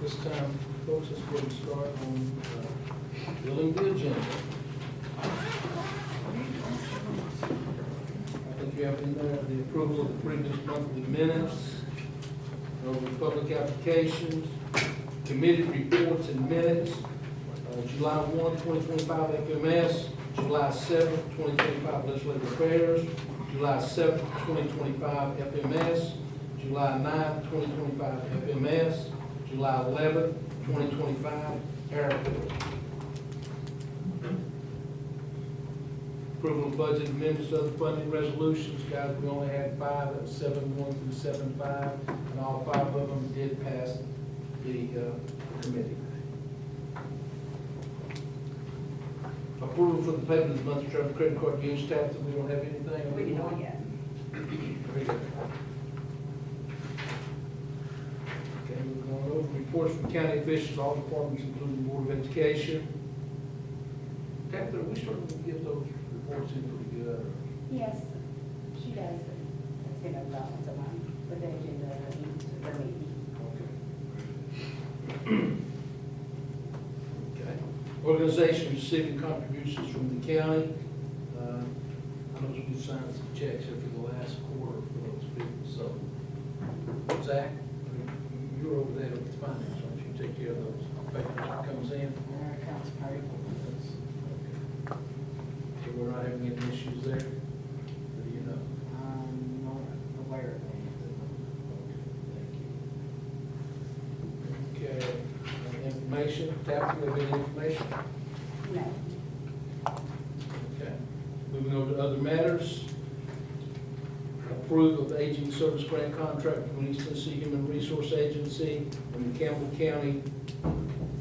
This time, folks, let's go ahead and start on building the agenda. I think you have in there the approval of the previous monthly minutes, over public applications, committee reports and minutes, July 1, 2025 FMS, July 7, 2025 Legislative Affairs, July 7, 2025 FMS, July 9, 2025 FMS, July 11, 2025 airport. Approval of budget amendments, other funding resolutions, guys, we only had 5, that was 7-1 through 7-5, and all 5 of them did pass the committee. Approval for the payment of the monthly travel credit card use tax, we don't have anything? We don't yet. Very good. Okay, we're going over reports from county officials, all departments, including the Board of Education. Catherine, are we starting to get those reports in pretty good? Yes, she does it. It's been a lot of money with the agenda of the meeting. Okay. Organization receiving contributions from the county. I know we signed some checks here for the last quarter for those people, so. Zach, you're over there with finance, why don't you take care of those papers that comes in? Our accounts payable. So we're not having any issues there? What do you know? I'm not aware of that. Thank you. Okay, information, Tabitha, you have any information? No. Okay. Moving over to other matters. Approve of aging service grant contract between East Tennessee Human Resource Agency and Campbell County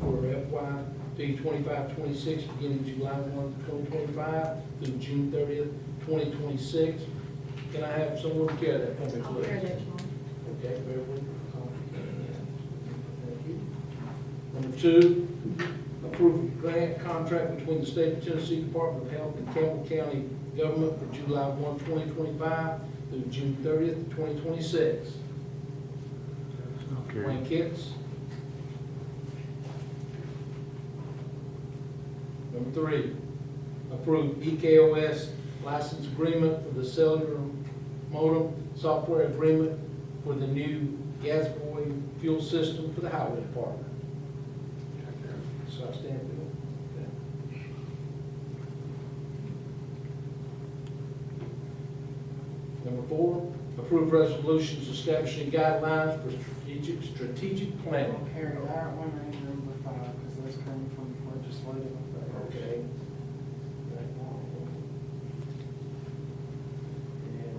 for FY 25-26, beginning July 1, 2025 through June 30th, 2026. Can I have someone to carry that for me, please? Okay, bear with me. Thank you. Number 2, approve grant contract between the State of Tennessee Department of Health and Campbell County Government for July 1, 2025 through June 30th, 2026. Wayne Kitts. Number 3, approve EKOS license agreement for the cellular modem software agreement for the new gas boy fuel system for the highway department. So I stand for it. Number 4, approve resolutions establishing guidelines for strategic planning. I'll carry that one and number 5, because those come from legislative affairs. Okay. And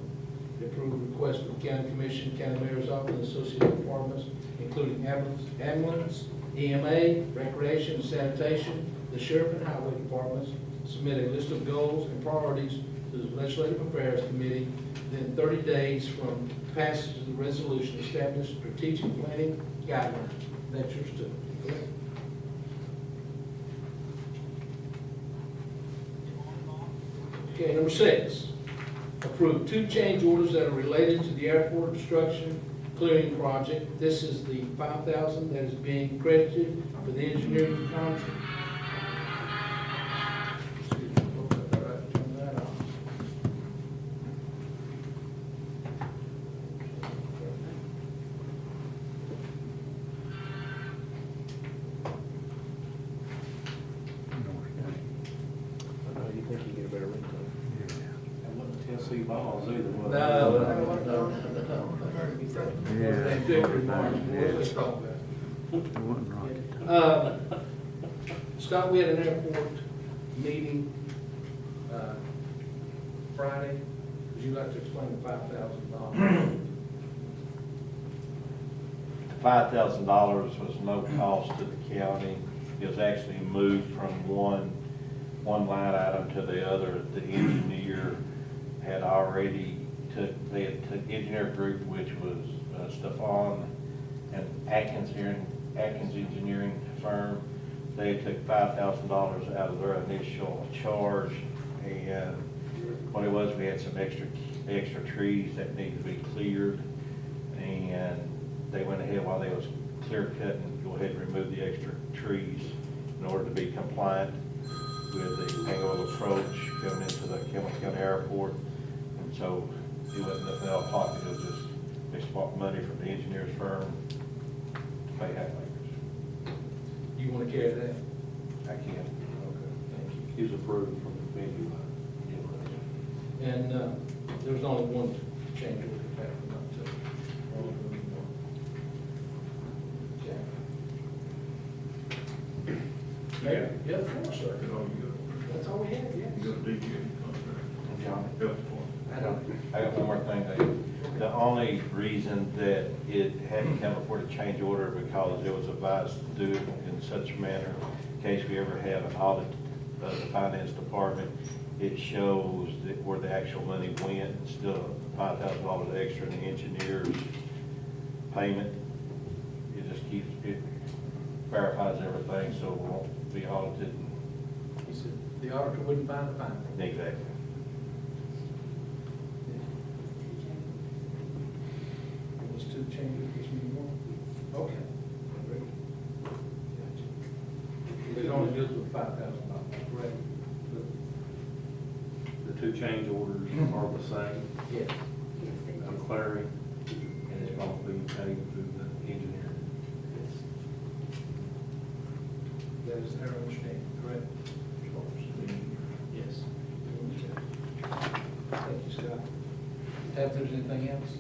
the approved request of the county commission, county mayor's office, and associated departments, including ambulance, EMA, recreation, and sanitation, the sheriff and highway departments, submit a list of goals and priorities to the legislative affairs committee within 30 days from passage of the resolution establish strategic planning guidelines. That's yours too, correct? Okay, number 6, approve 2 change orders that are related to the airport obstruction clearing project. This is the $5,000 that is being credited for the engineering contract. Excuse me, folks, I thought I'd turn that off. I know, you think you get a better ringtone. That wasn't Tennessee balls either, was it? No. Yeah. Different margin. Let's talk about It wasn't rocket. it. Scott, we had an airport meeting Friday. Would you like to explain the $5,000? $5,000 was no cost to the county. It was actually moved from one line item to the other. The engineer had already took engineer group, which was Stefan and Atkins Engineering firm. They took $5,000 out of their initial charge, and what it was, we had some extra trees that needed to be cleared, and they went ahead while they was clear cut and go ahead and remove the extra trees in order to be compliant with the angle approach coming into the Campbell County Airport. And so it wasn't nothing out of pocket, it was just, they swapped money from the engineer's firm to pay half-acres. You wanna carry that? I can. Okay, thank you. He's approved from the committee. And, there was only one change order that happened, not two. Jack? Mayor? Yeah, of course, sir. That's all we have, yes. You got a DGA contract? John? Health department. I don't. I got one more thing. The only reason that it hadn't come before the change order because it was advised to do it in such a manner, in case we ever have an audit of the finance department, it shows that where the actual money went, instead of $5,000 extra in the engineer's payment. It just keeps, it verifies everything, so it won't be audited. He said the auditor wouldn't find the finding. Exactly. It was two changes, this new one? Okay. Gotcha. It only deals with $5,000, correct? The two change orders are the same. Yes. Yes, they I'm just- clearing, and it's all being paid through the engineer. That is their understanding, correct? Yes. Thank you, Scott. If there's anything else?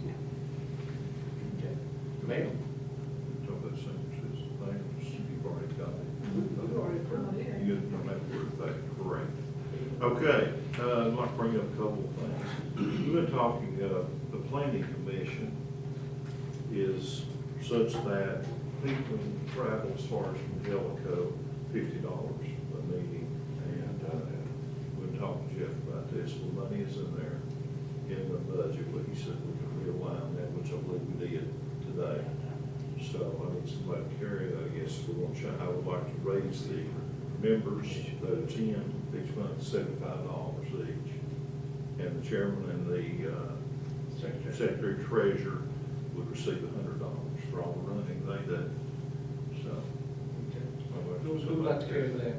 Okay. Mayor? Talk about sentences, things, you've already got it. We've already approved it. You don't have to worry about it, correct. Okay, I'd like to bring up a couple of things. We've been talking, the planning commission is such that people travel as far as from Jellicoe, $50 a meeting. And, we've been talking to Jeff about this, the money is in there, in the budget, but he said we can realign that, which I believe we did today. So I need somebody to carry that, I guess, we want to, I would like to raise the members that attend each month $75 each. And the chairman and the secretary treasurer would receive $100 for all the running they do. So. Who would like to carry that?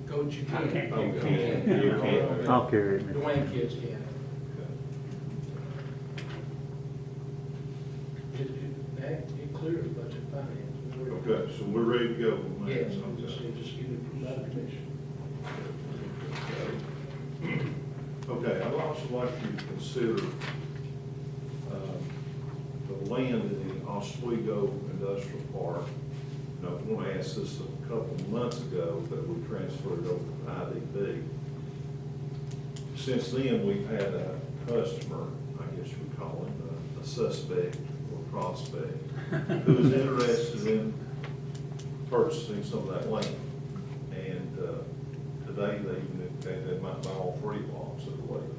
Coach, you can. can't. Oh, you You can. can. You can. I'll carry it. Dwayne kids can. It clears budget finance. Okay, so we're ready to go on that. Yes, I'm just saying, just give it approved by the commission. Okay, I'd also like you to consider the land in the Oswego Industrial Park. Now, I want to ask this a couple of months ago, that we transferred over to IDB. Since then, we've had a customer, I guess you would call him a suspect or prospect, who is interested in purchasing some of that land. And today, they might buy all 3 lots of the land.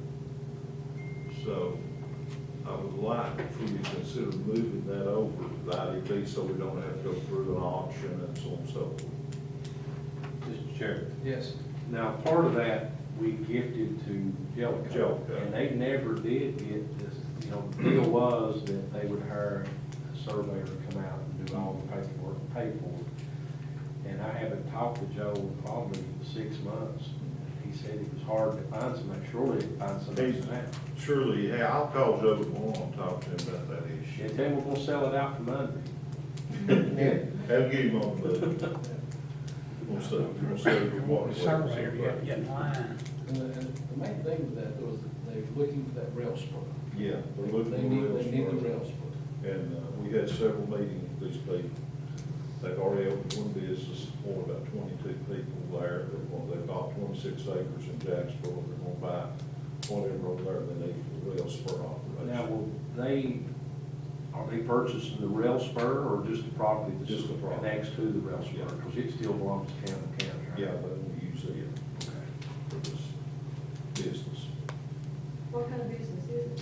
So I would like for you to consider moving that over to the IDB so we don't have to go through an auction and so on and so forth. Mr. Chairman. Yes. Now, part of that, we gifted to Jellicoe. Jellicoe. And they never did get this, the deal was that they would hire a surveyor to come out and do all the paperwork and pay for it. And I haven't talked to Joe in probably 6 months. He said it was hard to find somebody, surely to find somebody now. Surely, yeah, I'll call Joe tomorrow and talk to him about that Yeah, issue. tell him we're gonna sell it out for Monday. Have get him on the, we'll sell your water. Surveyor, you have to get in line. And the main thing with that was that they're looking for that rail spur. Yeah, they're looking They for need rail the spur. rail spur. And we had several meetings with these people. They've already opened one business, for about 22 people there. They bought 26 acres in Jacksboro. They're gonna buy whatever over there they need for the rail spur operation. Now, are they purchasing the rail spur or just the property that's Just the property. next to the rail spur? Because it still belongs to Campbell County, right? Yeah, they will use it for this business. What kind of business is it?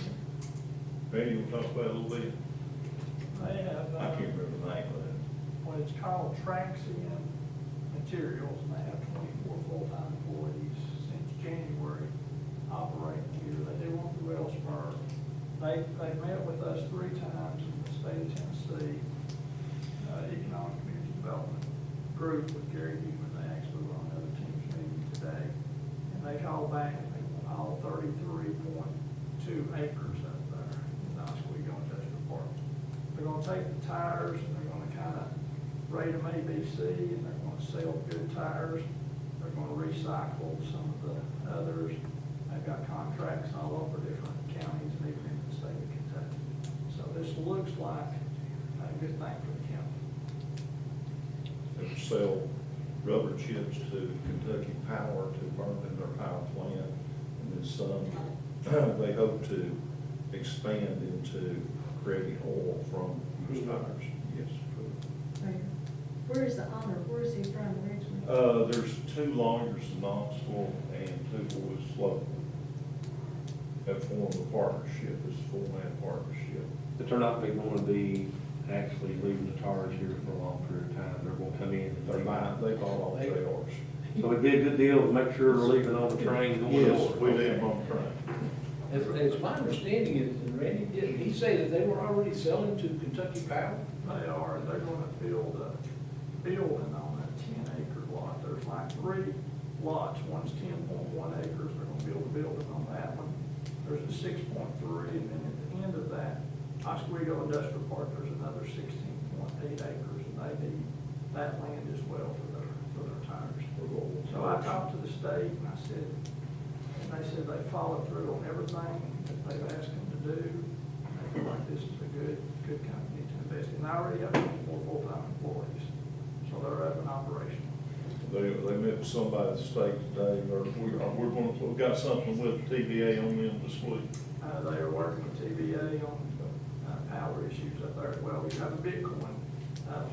Randy, you want to talk about it a little bit? They have, I can't remember the name of it. what it's called Traxium Materials, and they have 24 full-time employees since January operating here. They do want the rail spur. They met with us 3 times. group with Gary Newman, they actually were on another team's meeting today, and they called back and they want all 33.2 acres up there in the Oswego Industrial Park. They're gonna take the tires and they're gonna kind of rate them ABC, and they're gonna sell good tires. They're gonna recycle some of the others. They've got contracts all over different counties and even in the state of Kentucky. So this looks like a good thing for the county. They sell rubber chips to Kentucky Power to burn in their power plant, and then some, they hope to expand into creating oil from those tires. Yes. Where is the owner, where is he from originally? There's 2 lawyers in Knoxville and 2 boys locally that formed a partnership, this 4-man partnership. But they're not going to be actually leaving the tires here for a long period of time. They're going to come in and They bought all the trailers. So it'd be a good deal to make sure they're leaving on the train going Yes, north. we leave them on the train. It's my understanding, and Randy, didn't he say that they were already selling to Kentucky Power? They are, they're gonna build a building on that 10-acre lot. There's like 3 lots, one's 10.1 acres, they're gonna build a building on that one. There's a 6.3, and then at the end of that, Oswego Industrial Park, there's another 16.8 acres, and they need that land as well for their tires. So I talked to the state, and I said, and they said they followed through on everything that they've asked them to do. And they feel like this is a good company to invest in. They already have 24 full-time employees, so they're up and operational. They met with somebody at the state today, or we've got something with TVA on them this week. They are working with TVA on power issues up there as well. We have a Bitcoin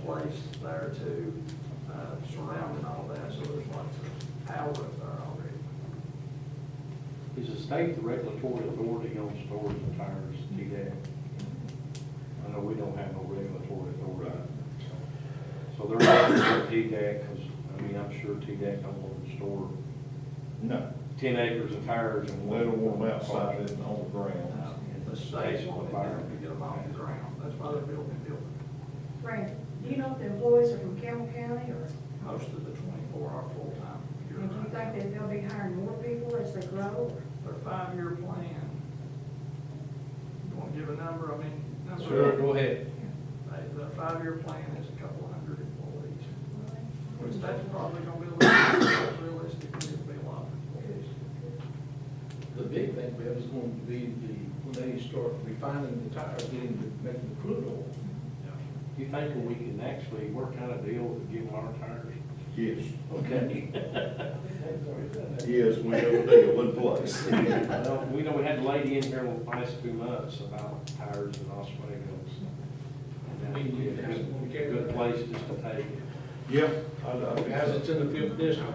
place there too, surrounding all that, so there's lots of power up there already. Is the state the regulatory authority on storage of tires, TDEC? I know we don't have no regulatory authority. So they're not TDEC, because, I mean, I'm sure TDEC don't want to store No, 10 acres of tires and they don't want them outside and on the ground. The state wanted them to get them off the ground. That's why they're building the building. Randy, do you know if the employees are from Campbell County, or, Most of the 24 are full-time. and do you think that they'll be hiring more people as they grow? Their 5-year plan, you want to give a number, I mean, number. Sure, go ahead. The 5-year plan is a couple of hundred employees, which that's probably gonna be a little realistically, it'll be a lot of employees. The big thing, Bev, is going to be when they start refining the tires, making the crude oil. Do you think we can actually work out a deal to give them our tires? Yes, Okay. yes, we have a deal in place. Well, we know we had a lady in here in the last 2 months about tires and Oswego's. And that would be a good place just to take it. Yeah. I think As so. it's in the 5th district.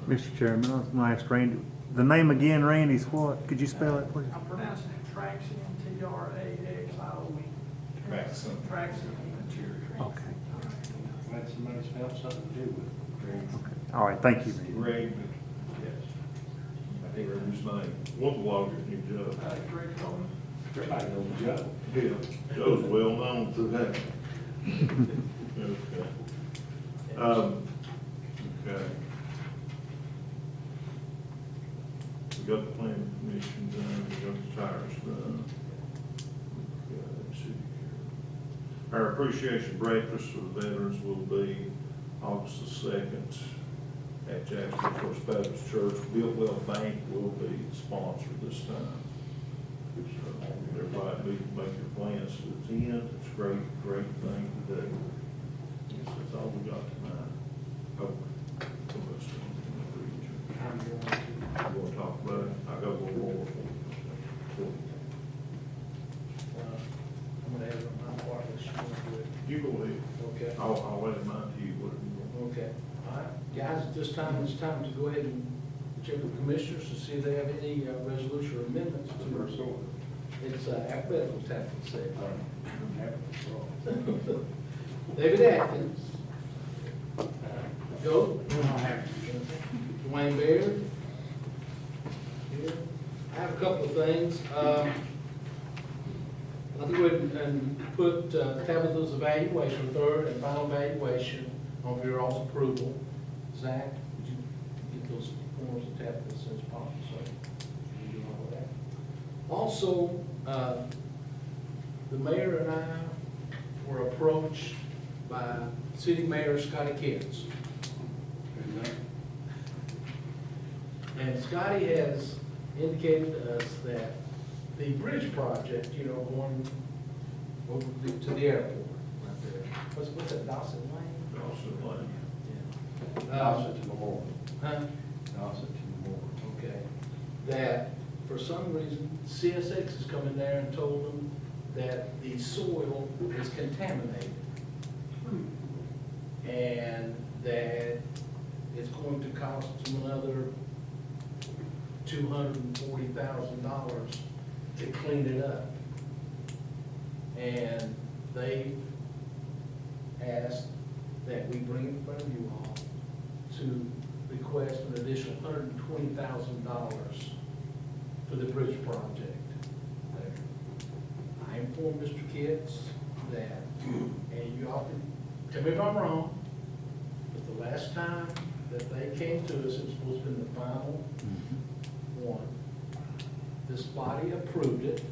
Mr. Chairman, I was going to ask Randy, the name again, Randy's what? Could you spell that, please? I'm pronouncing it Traxion, Traxion. Traxion. Traxion Materials. Okay. Glad somebody's found something to do with it. Okay. All right, thank you. Greg, yes. I can't remember his name. One of the loggers knew Joe. Greg Coleman. Everybody knows Joe. Yeah, Joe's well known to that. Okay. Okay. We got the planning commission done, we got the tires done. Okay, our appreciation breakfast for the veterans will be August the 2nd at Jacksonville First Baptist Church. Builtwell Bank will be sponsored this time. So everybody make your plans to attend. It's a great thing to do. Yes, that's all we got tonight. Oh, you want to talk about it? I got a little more for you. I'm gonna have it on my part, unless you want to do it. You go ahead. Okay. I'll let mine to you, whatever you want. Okay. All right. Guys, at this time, it's time to go ahead and check with commissioners to see if they have any resolution or amendments to our sword. It's alphabetical time to say. David Atkins. Go. Dwayne Baird. Here. I have a couple of things. I'll go ahead and put Tabitha's evaluation, third and final evaluation, on for your all's approval. Zach, would you get those forms to Tabitha as soon as possible, so you do all of that? Also, the mayor and I were approached by City Mayor Scotty Kitts. And Scotty has indicated to us that the bridge project, you know, going over to the airport, right there. What's that, Dawson Lane? Dawson Lane. Yeah. Dawson to Memorial. Huh? Dawson to Memorial. Okay. That for some reason, CSX has come in there and told them that the soil is contaminated. And that it's going to cost them another $240,000 to clean it up. And they've asked that we bring it in front of you all to request an additional $120,000 for the bridge project there. I informed Mr. Kitts that, and you all can, tell me if I'm wrong, but the last time that they came to us, it was supposed to be the final one. This body approved it,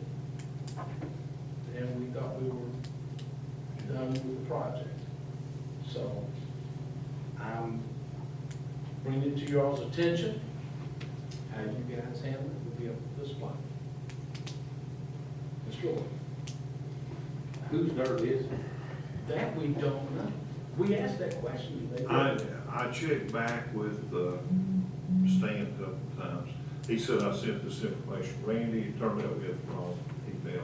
and we thought we were done with the project. So I'm bringing it to your all's attention. How you guys handle it will be up to this body. Mr. Lloyd. Whose dirt is it? That we don't know. We asked that question. They didn't. I checked back with Stan a couple of times. He said I sent this information. Randy, it turned out we had the wrong email.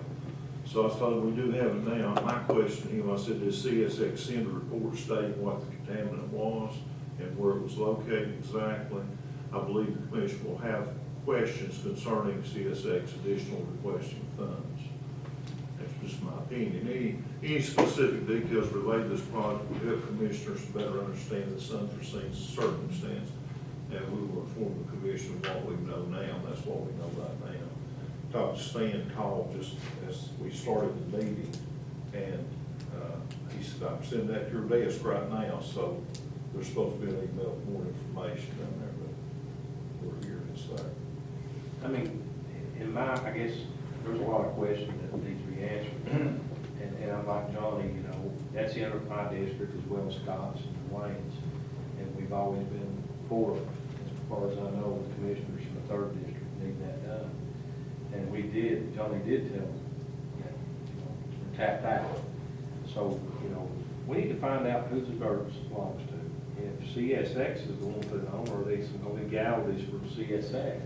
So I thought we do have it now. My question to him, I said, did CSX send a report stating what the contaminant was and where it was located exactly? I believe the commission will have questions concerning CSX additional requesting funds. That's just my opinion. Any specific details related to this project will help commissioners to better understand this unforeseen circumstance. And we will inform the commission of what we know now. That's what we know right now. Dr. Stan called just as we started the meeting, and he said, I'm sending that to your desk right now, so there's supposed to be an email with more information down there, but we're here to say. I mean, I guess there's a lot of questions that need to be answered. And I'm like Johnny, you know, that's in my district as well as Scott's and Wayne's. And we've always been for it, as far as I know, the commissioners from the third district need that done. And we did, Johnny did tell them, that, you know, we're tapped out. So, you know, we need to find out who the dirt belongs to. If CSX is the one put it on, or are they some of the legalities for CSX?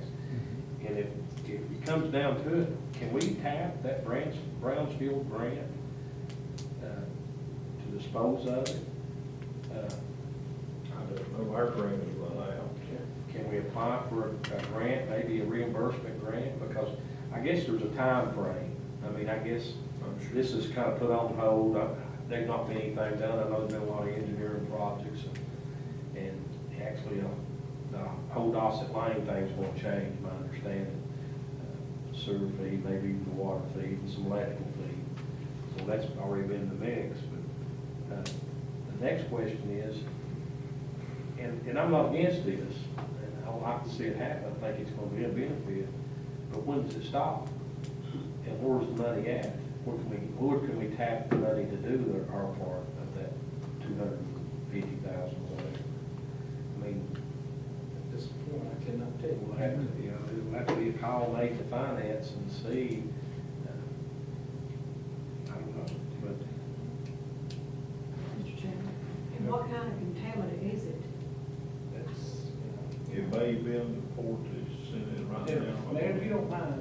And if it comes down to it, can we tap that Brownsfield grant to dispose of it? I don't know, our grant is run out. Can we apply for a grant, maybe a reimbursement grant? Because I guess there's a time frame. I mean, I guess this is kind of put on hold. There's not been anything done. I know there's been a lot of engineering projects, and actually, the whole Dawson Lane thing's going to change, my understanding. Sewer feed, maybe even the water feed, and some electrical feed. So that's already been in the mix. But the next question is, and I'm not against this, and I like to see it happen. I think it's going to be a benefit. But when does it stop? And where's the money at? Where can we tap the money to do our part of that $250,000 or whatever? I mean, At this point, I cannot tell you. we'll have to, you know, it'll have to be a call made to finance and see. I don't know, but Mr. Chairman, and what kind of contaminant is it? That's, It may have been the report that's sent in right now. Mayor, if you don't mind,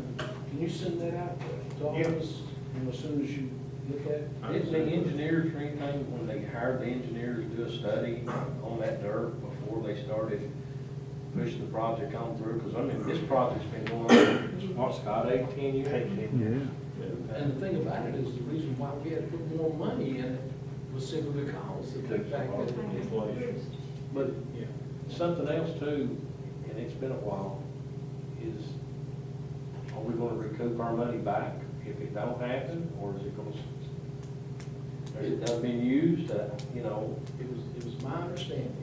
can you send that out to all of us, you know, as soon as you look at it? didn't the engineers or anything, when they hired the engineers to do a study on that dirt before they started pushing the project on through? Because, I mean, this project's been going on, what's Scott, 10 years? Yeah. And the thing about it is, the reason why we had to put more money in it was simply because of the fact that it. But, yeah, something else too, and it's been a while, is are we gonna recoup our money back if it don't happen, or is it gonna, has it done been used, you know? It was my understanding.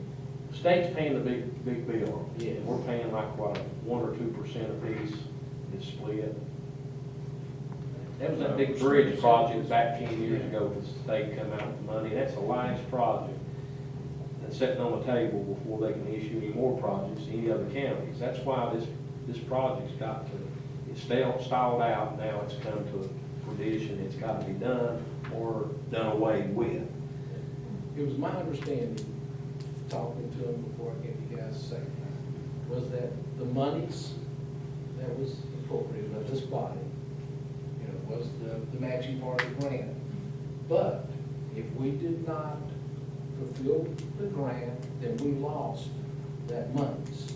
State's paying the big bill. Yes. We're paying like, what, 1 or 2% apiece, it's split. That was that big bridge project back 10 years ago, the state come out with money, that's the last project that's sitting on the table before they can issue any more projects to any other counties. That's why this project's got to, it's stalled out, now it's come to fruition, it's got to be done or done away with. It was my understanding, talking to him before I gave you guys a second, was that the monies that was appropriated of this body, you know, was the matching part of the grant. But if we did not fulfill the grant, then we lost that monies.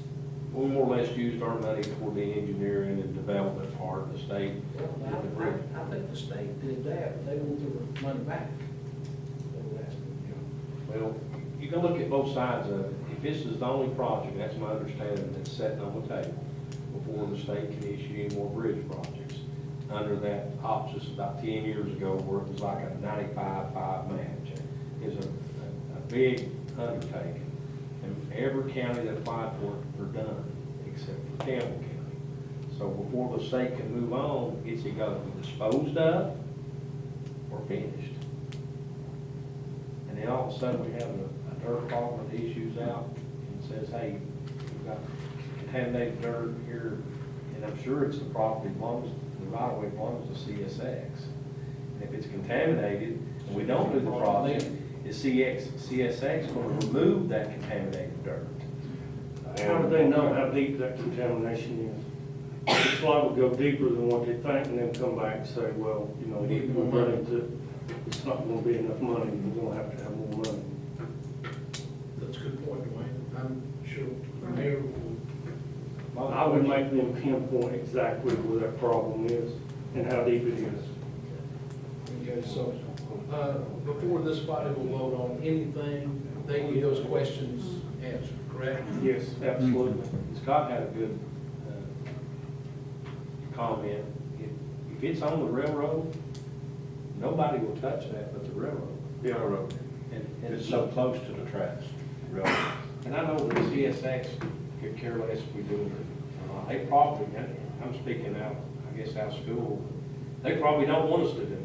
We more or less used our money for the engineering and development part of the state. Well, I think the state did that, but they want their money back. They were asking, you know. Well, you can look at both sides of it. If this is the only project, that's my understanding, that's sitting on the table before the state can issue any more bridge projects. Under that option about 10 years ago where it was like a 95-5 match. It's a big undertaking. And every county that applied for it, they're done, except for Campbell County. So before the state can move on, it's either got to be disposed of or finished. And then all of a sudden, we have a dirt department that issues out and says, hey, we've got contaminated dirt here, and I'm sure it's the property belongs, the right of way belongs to CSX. And if it's contaminated, and we don't do the project, is CSX going to remove that contaminated dirt? How do they know how deep that contamination is? It's liable to go deeper than what they think and then come back and say, well, you know, we're running to, it's not gonna be enough money, we're gonna have to have more money. That's a good point, Dwayne. I'm sure the mayor will. I would make them pinpoint exactly where that problem is and how deep it is. Okay, so, before this body will vote on anything, they need those questions answered, correct? Yes, absolutely. Scott had a good comment. If it's on the railroad, nobody will touch that but the railroad. Railroad. And It's so close to the tracks, railroad. And I know the CSX could care less if we do it. They probably, I'm speaking out, I guess out of school, they probably don't want us to do it.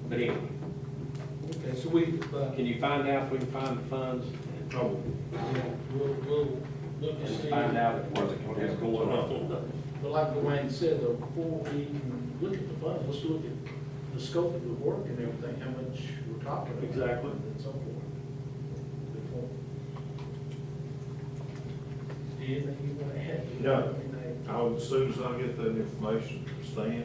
But anyway, Okay, so we, can you find out if we can find the funds Oh, we'll look to and see. find out what's going on? But like Dwayne said, though, before we can look at the funds, let's look at the scope of the work and everything, how much we're talking about. Exactly. And so forth. Good point. Anything you want to add? No. As soon as I get that information from Stan,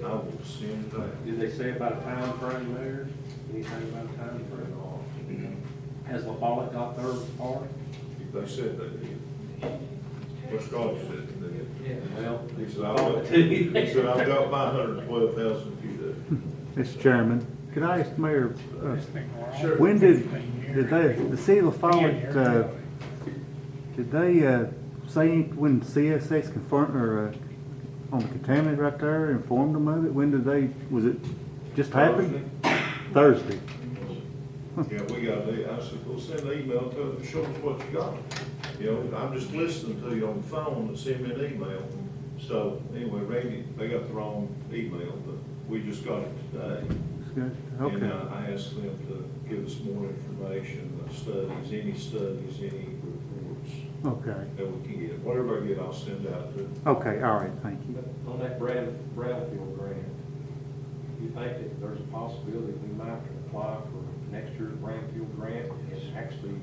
I will send it out. Did they say about a time frame there? Anything about a time frame? Has La Follette got their part? They said they did. What Scott said they did. Yeah. Well, He said, I've got my 112,000 if you do. Mr. Chairman, could I ask the mayor, Sure. when did they, the city of Follett, did they, say when CSX confirmed, or, on the contaminant right there, informed them of it? When did they, was it just happened? Thursday. Yeah, we got it. I said, well, send an email to them, show us what you got. You know, I'm just listening to you on the phone and send me an email. So anyway, Randy, they got the wrong email, but we just got it today. Good. And Okay. I asked them to give us more information, studies, any reports Okay. that we can get. Whatever I get, I'll send out to. Okay, all right, thank you. on that brownfield grant, you think that there's a possibility we might apply for next year's brownfield grant and actually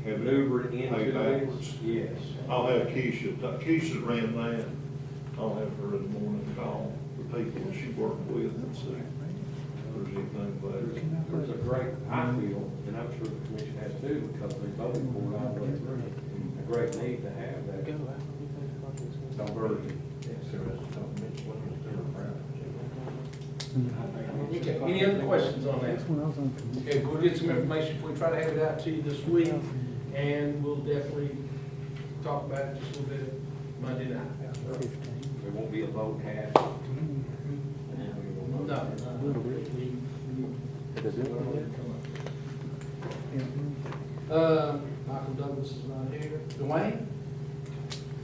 Have it maneuver it into paid the backwards? Yes. I'll have Keisha ran that. I'll have her in the morning call the people that she worked with and see if there's anything better. There's a great, I feel, and I'm sure the commission has too, because they voted for it all the way through, a great need to have that diversion. Okay, any other questions on that? Okay, we'll get some information, we try to have it out to you this week, and we'll definitely talk about it just a little bit Monday night. There won't be a vote cast? No. Michael Douglas is not here. Dwayne?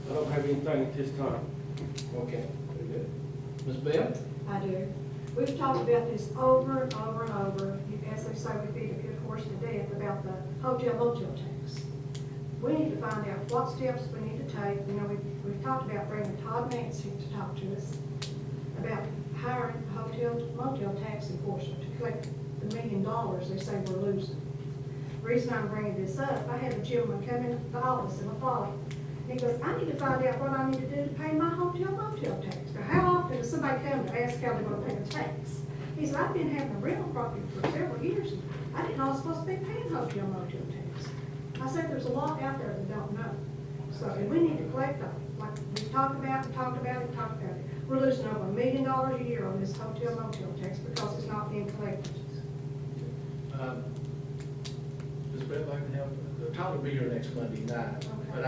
I don't have anything at this time. Okay, very good. Ms. Bell? I do. We've talked about this over and over and over, as they say, we beat a good horse to death about the hotel motel tax. We need to find out what steps we need to take. You know, we've talked about bringing Todd Nancy to talk to us about hiring a hotel motel tax enforcer to collect the $1 million they say we're losing. The reason I'm bringing this up, I had a gentleman come in the office in the fall. He goes, I need to find out what I need to do to pay my hotel motel tax. Now, how often does somebody come to ask how they're gonna pay the tax? He said, I've been having a rental property for several years. I didn't know I was supposed to be paying hotel motel tax. I said, there's a lot out there that don't know. So, and we need to collect on it. Like we talked about it. We're losing over $1 million a year on this hotel motel tax because it's not being collected. Ms. Bell, I can help. Todd will be here next Monday night. But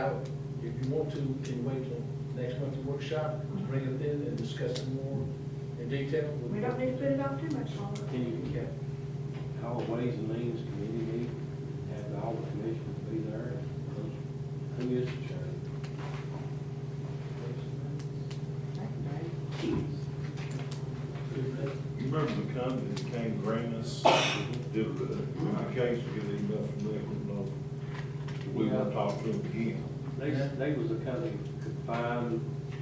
if you want to, can you wait till next month's workshop, bring it in and discuss it more in detail? We don't need to put it off too much longer. Can you, call a Ways and Means Committee meeting, have all the commissioners be there? Who is the chair? You remember the company that came to grant us, did, I can't get email from them, no. We want to talk to them again. They was a company that could find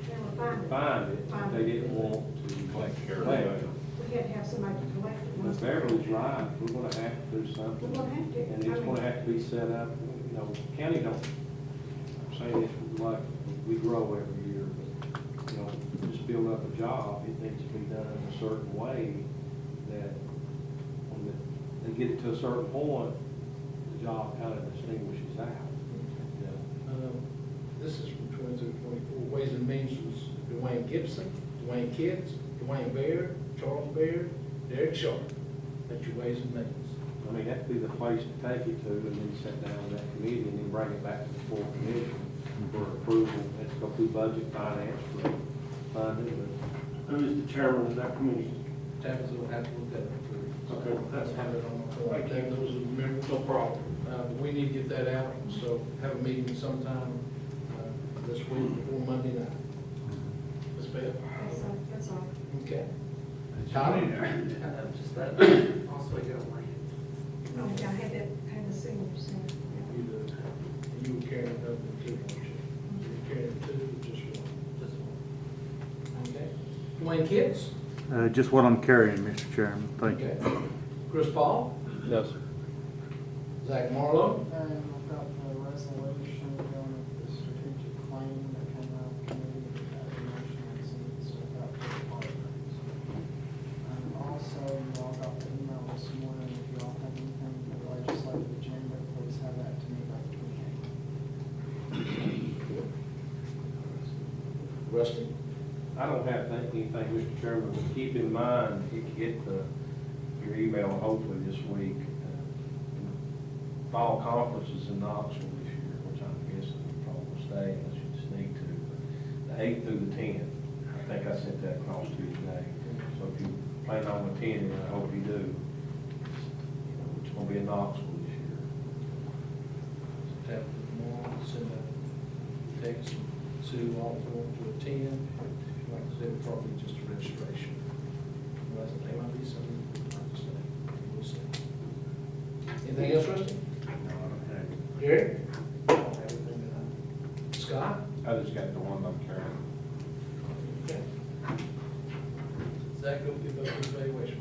They were finding. it, but they didn't want to Take care of collect that. it. We had to have somebody to collect it. But Beverly's right, we're gonna have to do something. We're gonna have to. And it's gonna have to be set up, you know, county don't, I'm saying this like, we grow every year, but, you know, just build up a job, it needs to be done in a certain way that when they get it to a certain point, the job kind of distinguishes out. You know. This is from 22-24. Ways and Means was Dwayne Gibson, Dwayne Kitts, Dwayne Baird, Charles Baird, Derek Sharp. That's your Ways and Means. I mean, that'd be the place to take it to, and then sit down with that committee, and then bring it back to the full commission for approval. Let's go through budget, finance, for funding, Who is the chairman of that committee? Tabitha will have to look that up too. Okay, that's Have it on my phone. Thank those who remember, no problem. But we need to get that out, so have a meeting sometime this week before Monday night. Ms. Bell? That's all. Okay. Todd? Todd? Just that, also got like, Oh, yeah, I had the seniors. You do. You were carrying it up in two, weren't you? You were carrying two, or just one? just one. Okay. Dwayne Kitts? Just what I'm carrying, Mr. Chairman, thank you. Okay. Chris Paul? No, sir. Zach Marlowe? And I've got the resolution going with the strategic plan that came out of committee, that motion and so about the departments. And also, you all got the email this morning, if you all have anything for the legislative agenda, please have that to me by the 28th. Rusty? I don't have anything, Mr. Chairman, but keep in mind, you can get your email hopefully this week. Fall conferences in Knoxville this year, which I'm guessing you probably will stay unless you just need to. The 8th through the 10th, I think I sent that across to you today. So if you plan on attending, I hope you do. You know, it's gonna be in Knoxville this year. Tap tomorrow, send a text to all who want to attend. Like I said, probably just a registration. Well, there might be some, like I said, we'll see. Anything else, Rusty? Gary? Scott? I just got the one I'm carrying. Okay. Zach, go give us the evaluation.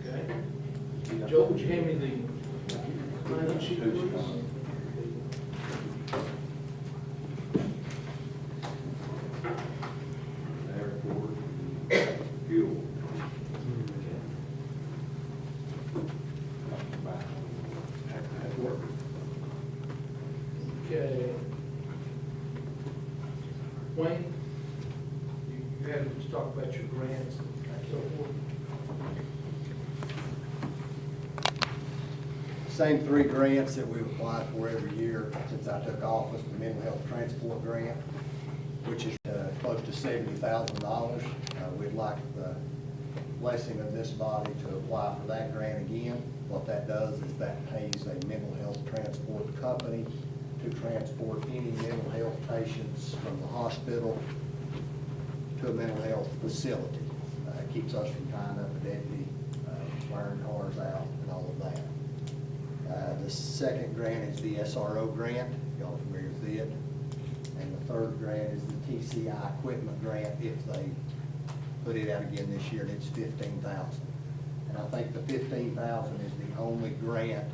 Okay. Joe, would you hand me the line sheet, please? Airport, fuel. At work. Okay. Wayne, you had to talk about your grants and so forth. Same three grants that we've applied for every year since I took office, the mental health transport grant, which is close close to $70,000. We'd like the blessing of this body to apply for that grant again. What that does is that pays a mental health transport company to transport any mental health patients from the hospital to a mental health facility. It keeps us from tying up a deputy, wearing cars out and all of that. The second grant is the SRO grant, y'all familiar with it? And the third grant is the TCI equipment grant if they put it out again this year, and it's $15,000. And I think the $15,000 is the only grant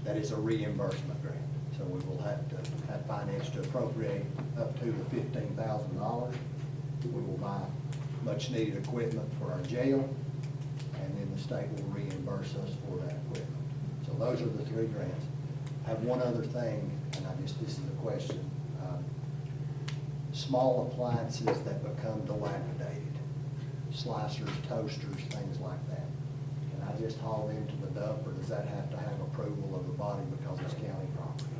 that is a reimbursement grant. So we will have to have finance to appropriate up to the $15,000. We will buy much needed equipment for our jail, and then the state will reimburse us for that equipment. So those are the three grants. I have one other thing, and this is a question. Small appliances that become dilapidated, slicers, toasters, things like that. Can I just haul them to the dump, or does that have to have approval of the body because it's county property?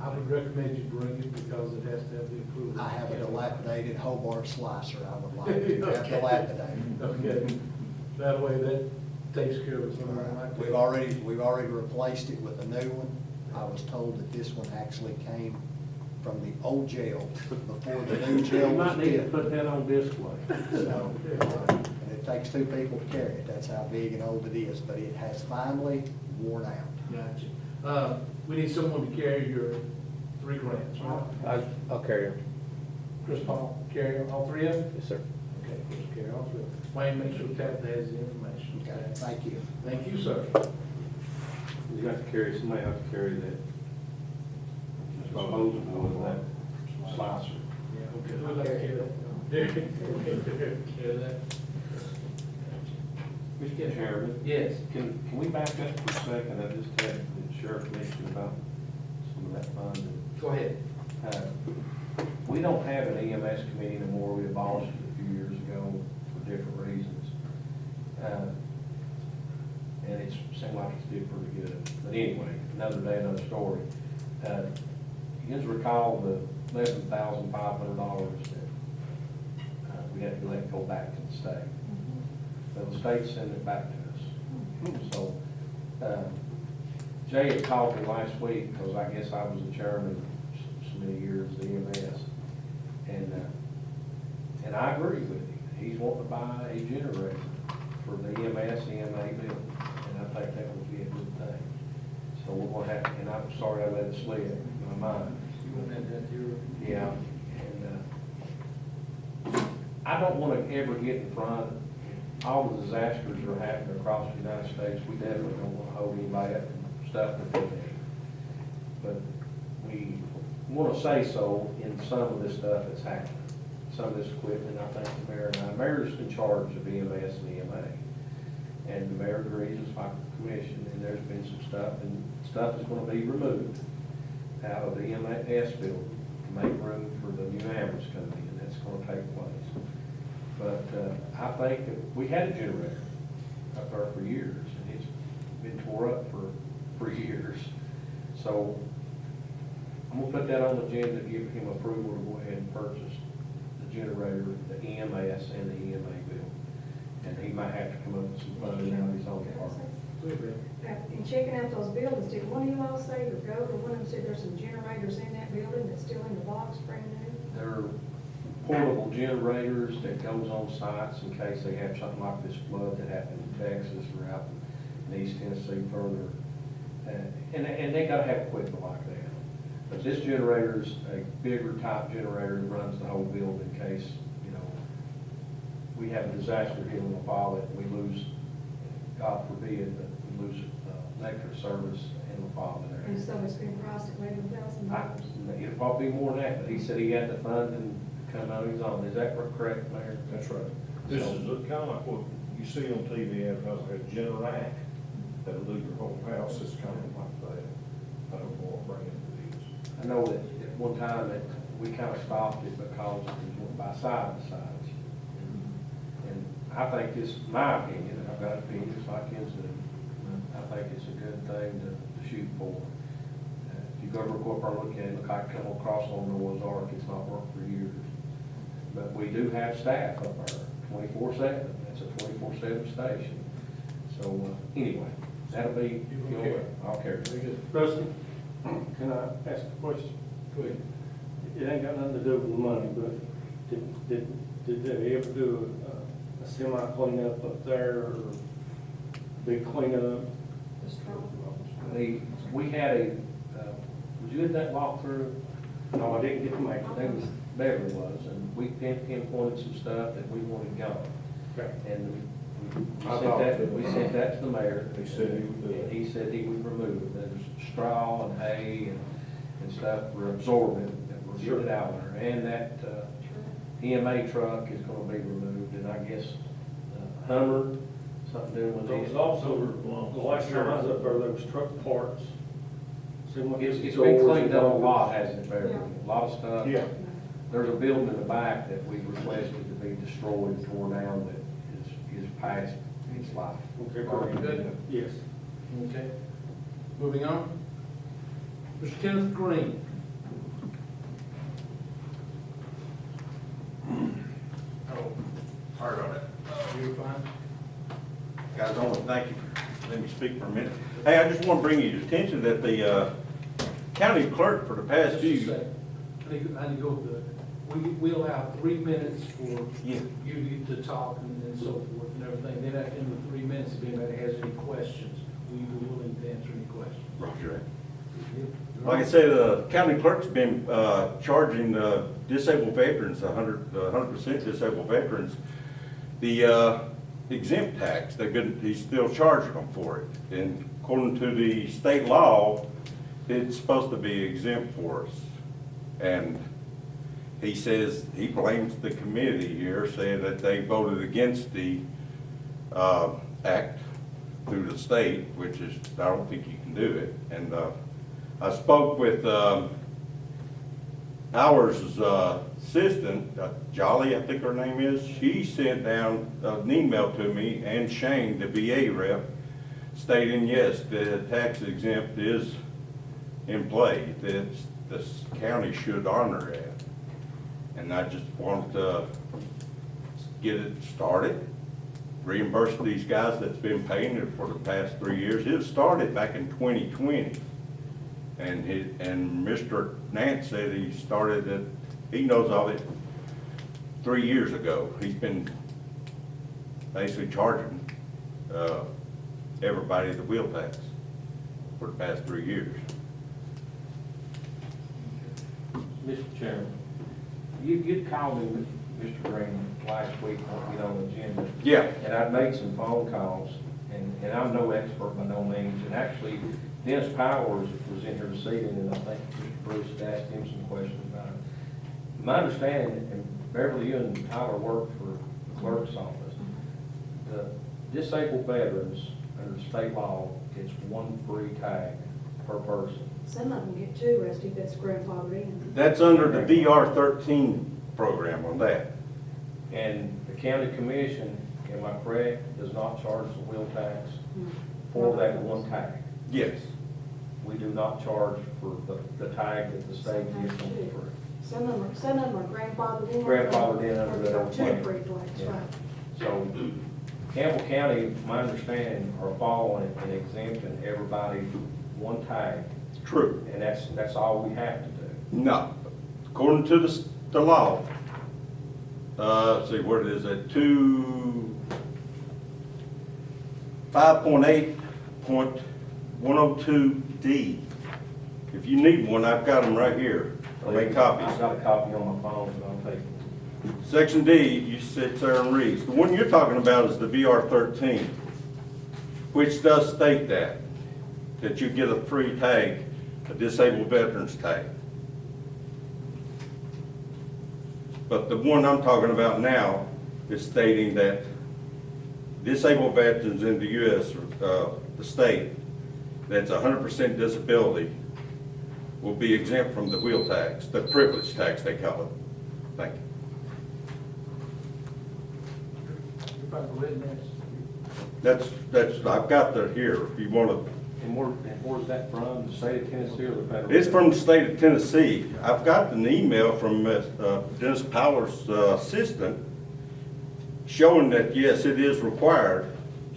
I would recommend you bring it because it has to have the approval. I have a dilapidated Hobart slicer I would like to have Okay. dilapidated. Okay, that way that takes care of something like that. We've already replaced it with a new one. I was told that this one actually came from the old jail before the new jail You was might need to built. put that on display. So, and it takes two people to carry it. That's how big and old it is, but it has finally worn out. Gotcha. We need someone to carry your three grants, right? I'll carry them. Chris Paul, carry all three of them? Yes, sir. Okay, Chris, carry all three of them. Wayne, make sure Tabitha has the information. Okay, thank you. Thank you, sir. You got to carry, somebody has to carry that disposable with that slicer. Yeah, okay. Who'd like to carry that? Derek, carry that. Mr. Chairman? Yes. Can we back up for a second? I just had the sheriff mention about some of that fund. Go ahead. We don't have an EMS committee anymore. We abolished it a few years ago for different reasons. And it seemed like it's did pretty good. But anyway, another day, another story. You guys recall the $11,500 that we had to let go back to the state. So the state sent it back to us. So Jay had called me last week because I guess I was the chairman so many years of the EMS. And I agree with him. He's wanting to buy a generator for the EMS, EMA building. And I think that would be a good thing. So we're going to have, and I'm sorry I let it slip in my mind. You want that here? Yeah. And I don't want to ever get in front of all the disasters that are happening across the United States. We definitely don't want to hold anybody up from stuff that they do. But we want to say so in some of this stuff that's happening. Some of this equipment, I think the mayor's in charge of EMS and EMA. And the mayor agrees, it's like the commission, and there's been some stuff, and stuff is going to be removed out of the EMS building to make room for the new ambulance coming in. That's going to take place. But I think that we had a generator up there for years, and it's been tore up for years. So I'm gonna put that on the agenda, give him approval to go ahead and purchase the generator, the EMS and the EMA bill. And he might have to come up with some funding out of his own department. In checking out those buildings, did one of you all say, or go, or one of them said there's some generators in that building that's still in the box, brand new? They're portable generators that goes on sites in case they have something like this flood that happened in Texas or out in East Tennessee further. And they gotta have equipment like that. But this generator's a bigger type generator that runs the whole building in case, we have a disaster here in the fall that we lose, God forbid, but we lose electric service in the fall there. And so it's been priced at $11,000. It'll probably be more than that, but he said he had the funding to come out of his own. Is that correct, Mayor? That's right. This is kind of like what you see on TV advertising, a Generac that'll do your whole house. It's kind of like that. I don't know what brand it is. I know that at one time that we kind of stopped it because it went by sides. And I think this, my opinion, and I've got an opinion, just like his, I think it's a good thing to shoot for. If you go over to Corporate look at it, look like come across on Noah's Ark, it's not worked for years. we do have staff up there, 24/7. It's a 24/7 station. So, anyway, that'll be, You will carry. I'll carry. Very good. Rusty, can I ask a question? Go ahead. It ain't got nothing to do with the money, but did they ever do a semi cleanup up there or big cleanup? We had a, was you at that walkthrough? No, I didn't get to make it. That was, Beverly was, and we pinpointed some stuff that we wanted gone. Okay. And we I sent that to the mayor. He said he would do it. And he said he would remove it. There's straw and hay and stuff for absorbent that we're getting out there. And that EMA truck is gonna be removed, and I guess Hummer, something doing with There these. was also, the last time I was up there was truck parts. It's been cleaned up a lot, hasn't it, Beverly? Yeah. A lot of stuff. Yeah. There's a building in the back that we requested to be destroyed, torn down, that is past its life. Okay, Very good. Yes. Okay. Moving on. Mr. Kenneth Green. Oh, sorry about that. You're fine. Guys, I want to thank you for letting me speak for a minute. Hey, I just want to bring you to attention that the county clerk for the past Just a few. second. I need to go with we allow 3 minutes for Yeah. you to talk and so forth and everything. Then at the end of the 3 minutes, if anybody has any questions, we will be willing to answer any questions. Roger. You're Like I on. said, the county clerk's been charging disabled veterans, 100% disabled veterans, the exempt tax. He's still charging them for it. And according to the state law, it's supposed to be exempt for us. And he says, he blames the committee here, saying that they voted against the act through the state, which is, I don't think you can do it. And I spoke with ours assistant, Jolly, I think her name is. She sent down an email to me and Shane, the VA rep, stating, yes, the tax exempt is in play, that this county should honor it. And I just wanted to get it started, reimburse these guys that's been paying it for the past 3 years. It started back in 2020. And Mr. Nance said he started it, he knows of it 3 years ago. He's been basically charging everybody the wheel tax for the past 3 years. Mr. Chairman, you'd called me, Mr. Green, last week on, on the agenda. Yeah. And I'd made some phone calls, and I'm no expert by no means, and actually Dennis Powers was in here this evening, and I think Mr. Bruce had asked him some questions about it. My understanding, and Beverly, you and Tyler work for the clerk's office, the disabled veterans under state law gets one free tag per person. Some of them get two, Rusty, that's grandfathered in. That's under the VR 13 program on that. And the county commission, am I correct, does not charge the wheel tax for that one tag. Yes. We do not charge for the tag that the state gives them for free. Some of them are grandfathered in. Grandfathered in under that old Two plan. free flags, Yeah. right. So Campbell County, my understanding, are following and exempting everybody one tag, True. and that's all we have to do. No. According to the law, let's see, where it is at 5.8.102D. If you need one, I've got them right here. I make copies. I've got a copy on my phone, but I'll take it. Section D, you sit there and reads. The one you're talking about is the VR 13, which does state that you get a free tag, a disabled veterans tag. But the one I'm talking about now is stating that disabled veterans in the U.S., the state, that's 100% disability, will be exempt from the wheel tax, the privilege tax they call it. Thank you. If I go ahead and answer. That's, I've got that here, if you want to And where's that from, the state of Tennessee or the federal? It's from the state of Tennessee. I've got an email from Dennis Powers' assistant showing that, yes, it is required.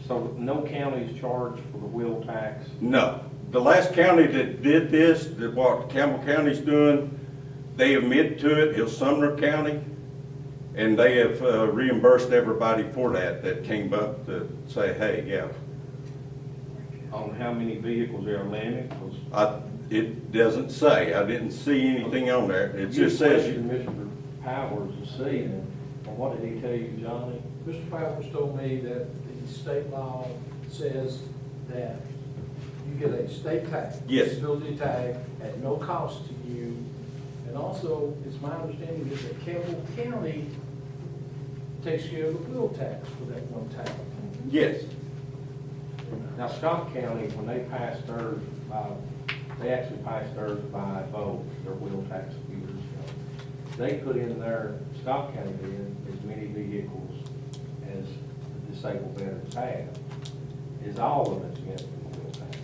So no counties charged for the wheel tax? No. The last county that did this, that what Campbell County's doing, they admit to it, is Sumner County, and they have reimbursed everybody for that came up to say, hey, yeah. On how many vehicles they're limited? 'Cause It doesn't say. I didn't see anything on there. It just says, You questioned Mr. Powers to see, and what did he tell you, Johnny? Mr. Powers told me that the state law says that you get a state tag. Yes. Disability tag at no cost to you. And also, it's my understanding that Campbell County takes care of the wheel tax for that one tag. yes. Now, Scott County, when they passed theirs, they actually passed theirs by vote, their wheel tax a few years ago. They put in there, Scott County did, as many vehicles as the disabled veterans have. Is all of it's against the wheel tax.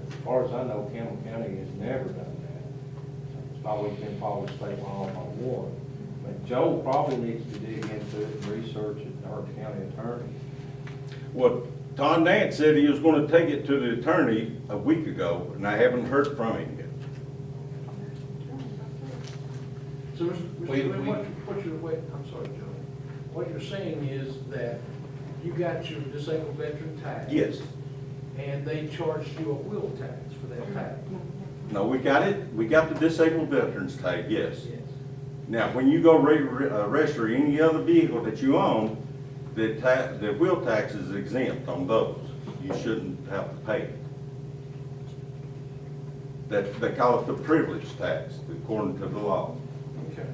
As far as I know, Campbell County has never done that. It's always been following state law on one. But Joe probably needs to dig into it and research it, our county attorney. Well, Don Nance said he was gonna take it to the attorney a week ago, and I haven't heard from him yet. So, Mr. Chairman, I'm sorry, Joe. What you're saying is that you got your disabled veteran tag. Yes. And they charged you a wheel tax for that tag. No, we got it. We got the disabled veterans tag, yes. Yes. Now, when you go register any other vehicle that you own, the wheel tax is exempt on those. You shouldn't have to pay it. They call it the privilege tax, according to the law. Okay.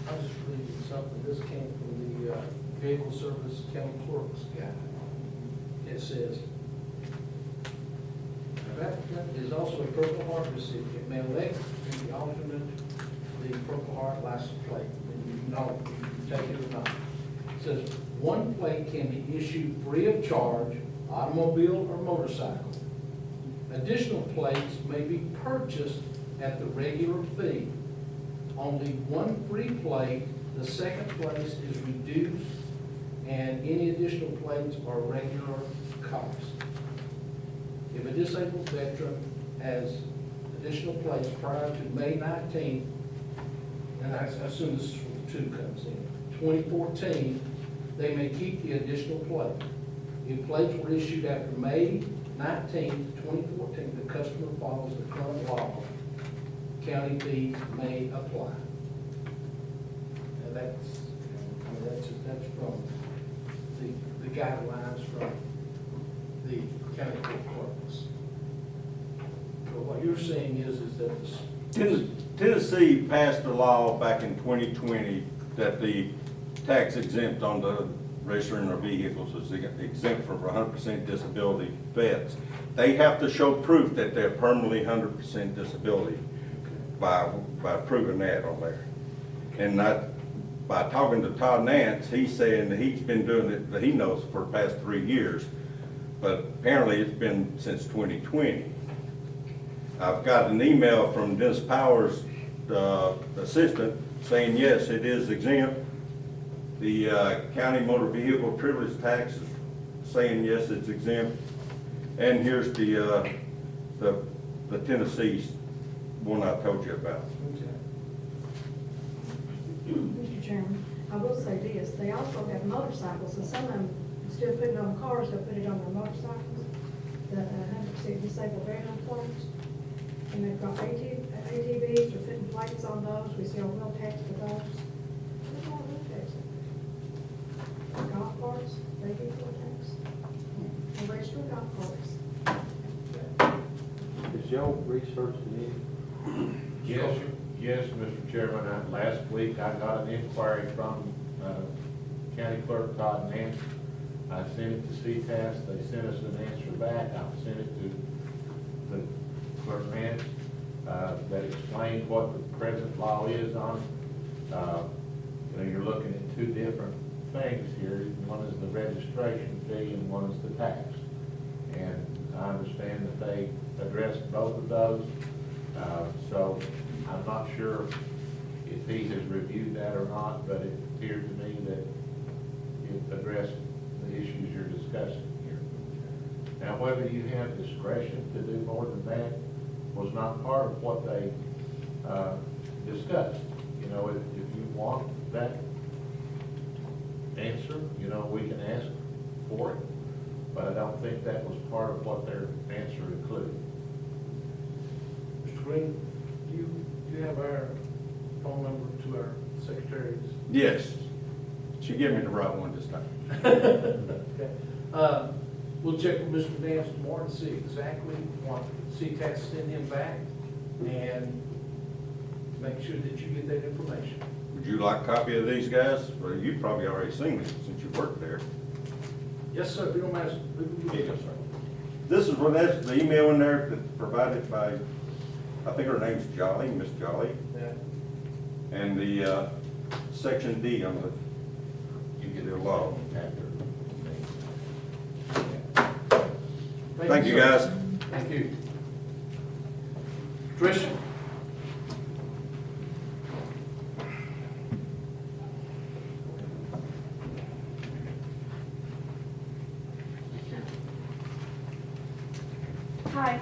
I was just reading something, this came from the Vehicle Service County Clerk's Guide. It says, "An applicant is also a Purple Heart recipient, may elect to be alternate the Purple Heart license plate." And you know, you take it or not. It says, "One plate can be issued free of charge, automobile or motorcycle. Additional plates may be purchased at the regular fee. Only one free plate, the second place is reduced, and any additional plates are regular cost. If a disabled veteran has additional plates prior to May 19th, and I assume this is where 2 comes in, 2014, they may keep the additional plate. If plates were issued after May 19th, 2014, the customer follows the current law, county fees may apply." Now that's from the guidelines from the county court clerks. But what you're saying is that Tennessee passed a law back in 2020 that the tax exempt on the registering of vehicles is exempt for 100% disability vets. They have to show proof that they're permanently 100% disability by proving that on there. And by talking to Todd Nance, he's saying that he's been doing it, that he knows for the past 3 years, but apparently it's been since 2020. I've got an email from Dennis Powers' assistant saying, yes, it is exempt. The county motor vehicle privilege tax is saying, yes, it's exempt. And here's the Tennessee one I told you about. Mr. Chairman, I will say this, they also have motorcycles, and some of them, instead of putting it on cars, they'll put it on their motorcycles, the 100% disabled veteran plates. And they've got ATVs, they're putting plates on those, we sell wheel tax for those. There's all wheel tax up there. Golf carts, they do wheel tax. And registered golf carts. Has Joe researched it? Yes, Mr. Chairman, last week I got an inquiry from County Clerk Todd Nance. I sent it to CTAS, they sent us an answer back, I sent it to the Clerk Nance, that explained what the present law is on it. So you're looking at two different things here. One is the registration fee and one is the tax. And I understand that they addressed both of those. So I'm not sure if he has reviewed that or not, but it appeared to me that it addressed the issues you're discussing here. Now, whether you have discretion to do more than that was not part of what they discussed. You know, if you want that answer, you know, we can ask for it, but I don't think that was part of what their answer included. Mr. Green, you have our phone number to our secretaries? Yes. She gave me the right one this time. Okay. We'll check with Mr. Dance tomorrow and see exactly what CTAS sent him back and make sure that you get that information. Would you like a copy of these guys? Well, you've probably already seen them since you worked there. Yes, sir, if you don't mind. Yes, sir. This is where, that's the email in there that's provided by, I think her name's Jolly, Miss Jolly. Yeah. And the section D on the, you get it law. Thank you, sir. guys. Thank you. Tricia? Hi,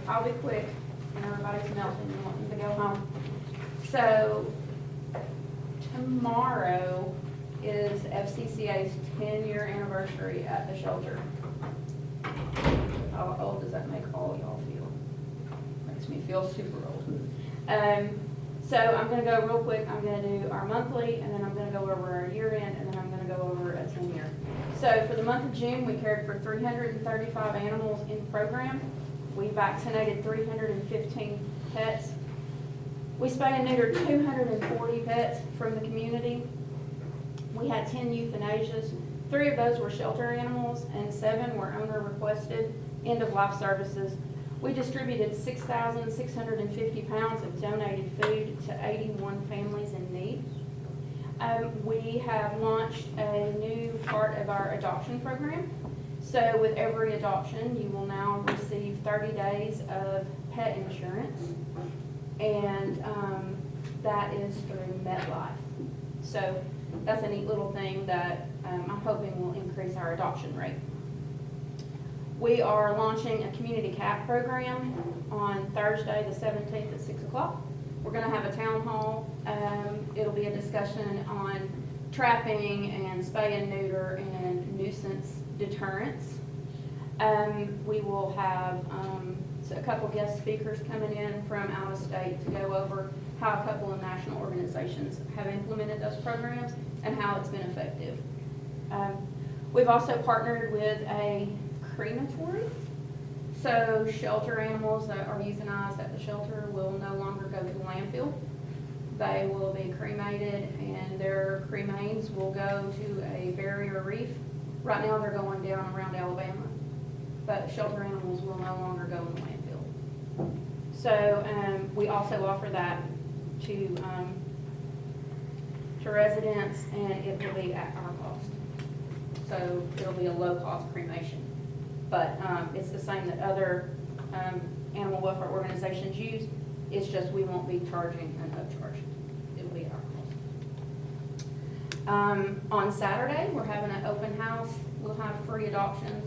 I'll be quick, and everybody's melting and wanting to go home. So, tomorrow is FCCA's 10-year anniversary at the shelter. How old does that make all y'all feel? Makes me feel super old. So I'm gonna go real quick, I'm gonna do our monthly, and then I'm gonna go over our year end, and then I'm gonna go over a 10-year. So for the month of June, we cared for 335 animals in the program. We vaccinated 315 pets. We spayed and neutered 240 pets from the community. We had 10 euthanasias. 3 of those were shelter animals, and 7 were owner requested end-of-life services. We distributed 6,650 pounds of donated food to 81 families in need. We have launched a new part of our adoption program. So with every adoption, you will now receive 30 days of pet insurance, and that is through MetLife. So that's a neat little thing that I'm hoping will increase our adoption rate. We are launching a community cat program on Thursday, the 17th at 6 o'clock. We're going to have a town hall. It'll be a discussion on trapping and spay and neuter and nuisance deterrence. We will have a couple guest speakers coming in from out of state to go over how a couple of national organizations have implemented those programs and how it's been effective. We've also partnered with a crematory. So shelter animals that are euthanized at the shelter will no longer go to the landfill. They will be cremated, and their cremains will go to a barrier reef. Right now they're going down around Alabama, but shelter animals will no longer go in the landfill. So we also offer that to residents, and it will be at our cost. So it'll be a low-cost cremation. But it's the same that other animal welfare organizations use. It's just we won't be charging an upcharge. It'll be at our cost. On Saturday, we're having an open house. We'll have free adoptions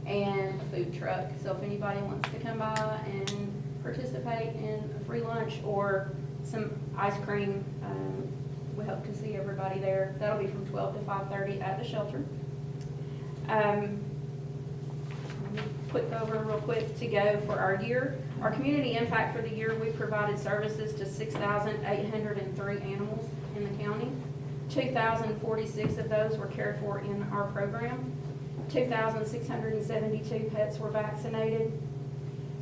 and a food truck. So if anybody wants to come by and participate in a free lunch or some ice cream, we hope to see everybody there. That'll be from 12 to 5:30 at the shelter. Quick over real quick to go for our year. Our community impact for the year, we provided services to 6,803 animals in the county. 2,046 of those were cared for in our program. 2,672 pets were vaccinated.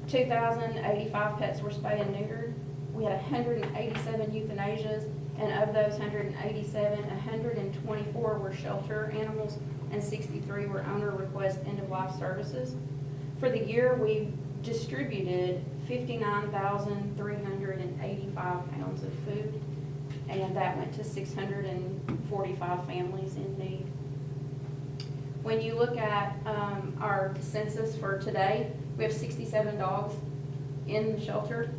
2,085 pets were spayed and neutered. We had 187 euthanasias, and of those 187, 124 were shelter animals, and 63 were owner request end-of-life services. For the year, we distributed 59,385 pounds of food and that went to 645 families in need. When you look at our census for today, we have 67 dogs in the shelter,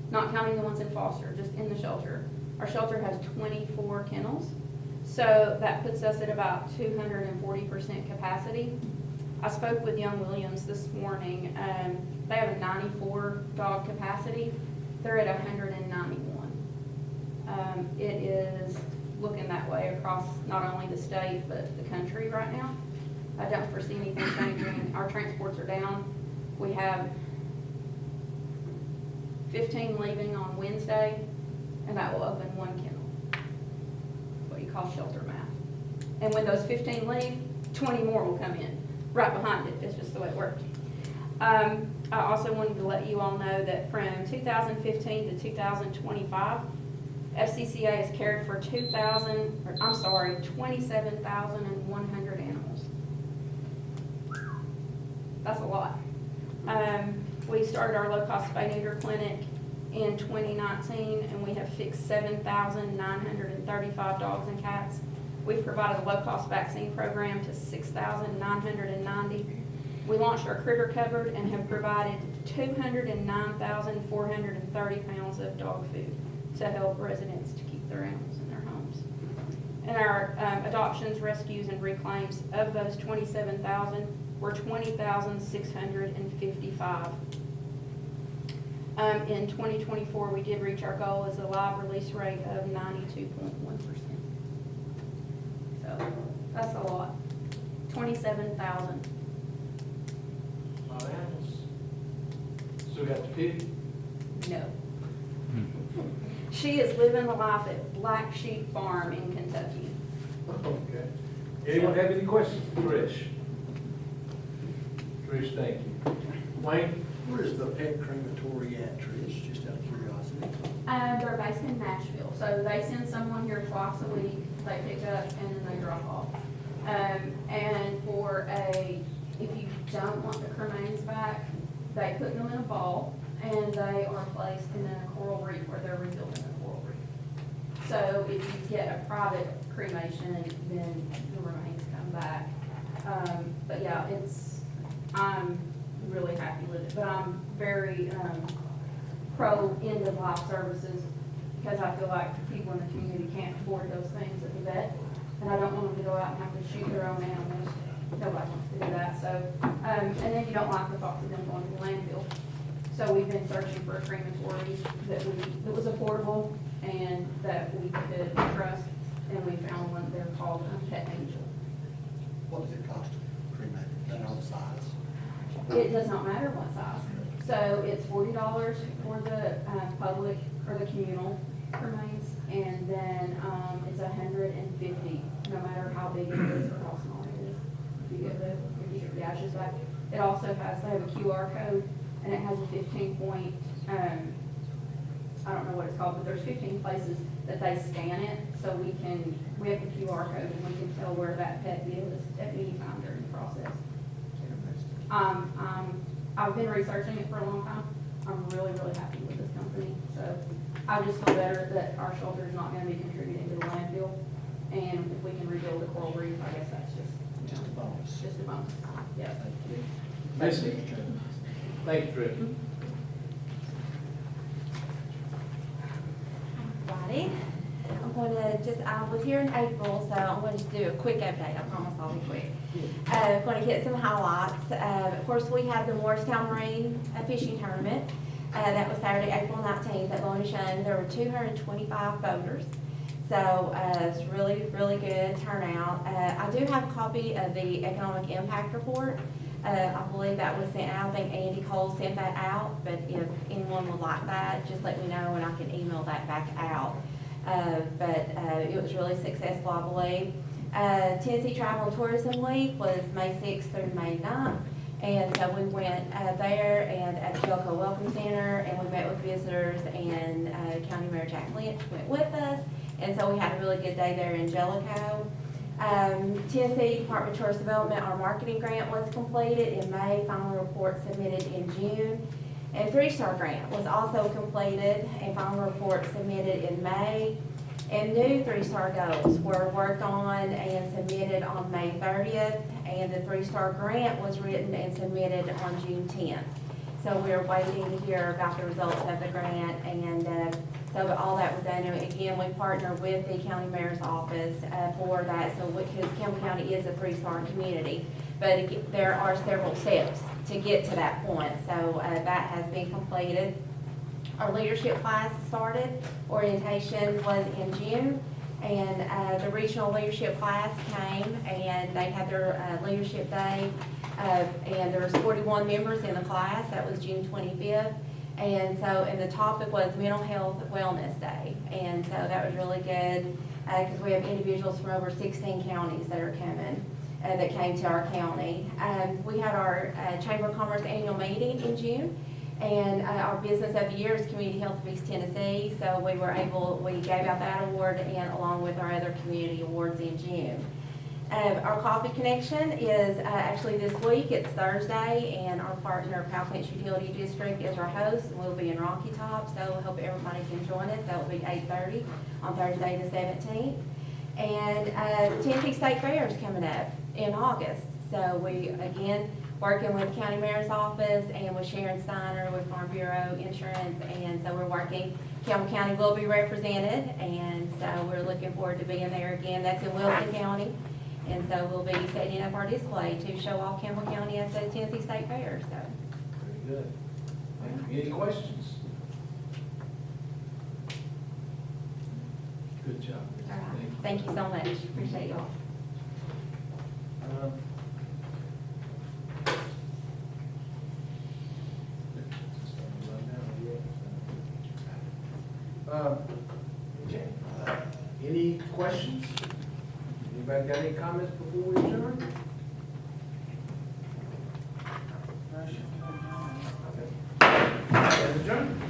not counting the ones in foster, just in the shelter. Our shelter has 24 kennels, so that puts us at about 240% capacity. I spoke with Young Williams this morning. They have a 94 dog capacity. They're at 191. It is looking that way across not only the state, but the country right now. I don't foresee anything changing. Our transports are down. We have 15 leaving on Wednesday, and that will open one kennel. What you call shelter math. And when those 15 leave, 20 more will come in, right behind it. It's just the way it works. I also wanted to let you all know that from 2015 to 2025, FCCA has cared for 27,100 animals. That's a lot. We started our low-cost spay-neuter clinic in 2019, and we have fixed 7,935 dogs and cats. We've provided a low-cost vaccine program to 6,990. We launched our critter cupboard and have provided 209,430 pounds of dog food to help residents to keep their animals in their homes. And our adoptions, rescues, and reclaims of those 27,000 were 20,655. In 2024, we did reach our goal as a live release rate of 92.1%. So that's a lot. 27,000. Lot of animals. Still got the pig? No. She is living the life at Black Sheep Farm in Kentucky. Okay. Anyone have any questions for Trish? Trish, thank you. Wayne? Where is the pet crematory at, Trish, just out of curiosity? They're based in Nashville, so they send someone here twice a week, they pick up, and then they drop off. And if you don't want the cremains back, they put them in a ball, and they are placed in a coral reef where they're rebuilding a coral reef. So if you get a private cremation, then the remains come back. But yeah, I'm really happy with it, but I'm very pro end of life services because I feel like people in the community can't afford those things at the vet, and I don't want them to go out and have to shoot their own animals. Nobody wants to do that. So, and then you don't like the thought of them going to the landfill. So we've been searching for a crematory that was affordable and that we could trust, and we found one. They're called Pet Angel. What does it cost to cremate? Depending on the size? It does not matter what size. So it's $40 for the public or the communal remains, and then it's $150 no matter how big it is or how small it is. If you get the ashes back. It also they have a QR code, and it has a 15-point. I don't know what it's called, but there's 15 places that they scan it, so we have the QR code and we can tell where that pet is at any time during the process. I've been researching it for a long time. I'm really, really happy with this company. So I just feel better that our shelter is not going to be contributing to the landfill. And if we can rebuild the coral reef, I guess that's just Just a bonus. Just a bonus. Yeah. Missy? Thank you, Trish. Everybody, I'm going to I was here in April, so I'm going to do a quick update. I promise I'll be quick. I'm going to hit some highlights. Of course, we had the Morristown Marine fishing tournament. That was Saturday, April 19th at Lone Shun. There were 225 boaters. So it's really, really good turnout. I do have a copy of the economic impact report. I believe that was sent out. I think Andy Cole sent that out, but if anyone would like that, just let me know and I can email that back out. But it was really successful, I believe. Tennessee Travel and Tourism Week was May 6th through May 9th. And so we went there and at the Jellicoe Welcome Center, and we met with visitors, and County Mayor Jack Lynch went with us. And so we had a really good day there in Jellicoe. Tennessee Department of Tourist Development, our marketing grant was completed in May, final report submitted in June. And 3-Star Grant was also completed, and final report submitted in May. And new three-star goals were worked on and submitted on May 30th, and the three-star grant was written and submitted on June 10th. So we're waiting to hear about the results of the grant, and so all that was done. And again, we partner with the county mayor's office for that, so because Campbell County is a three-star community. But there are several steps to get to that point, so that has been completed. Our leadership class started, orientation was in June, and the regional leadership class came, and they had their leadership day, and there was 41 members in the class. That was June 25th. And so, and the topic was Mental Health Wellness Day, and so that was really good, because we have individuals from over 16 counties that are coming, that came to our county. We had our Chamber of Commerce annual meeting in June, and our Business of the Year is Community Health of East Tennessee, so we gave out that award, and along with our other community awards in June. Our Coffee Connection is actually this week. It's Thursday, and our partner, Powell Clinton Utility District, is our host. We'll be in Rocky Top, so we hope everybody can join us. That will be 8:30 on Thursday the 17th. And Tennessee State Fair is coming up in August. So we, again, working with the County Mayor's Office and with Sharon Steiner with Farm Bureau Insurance, and so we're working. Campbell County will be represented, and so we're looking forward to being there again. That's in Wilson County. And so we'll be setting up our display to show off Campbell County at the Tennessee State Fair, so. Very good. Any questions? Good job. All right. Thank you so much. Appreciate y'all. Okay. Any questions? Anybody got any comments before we adjourn? Okay. Adjourn.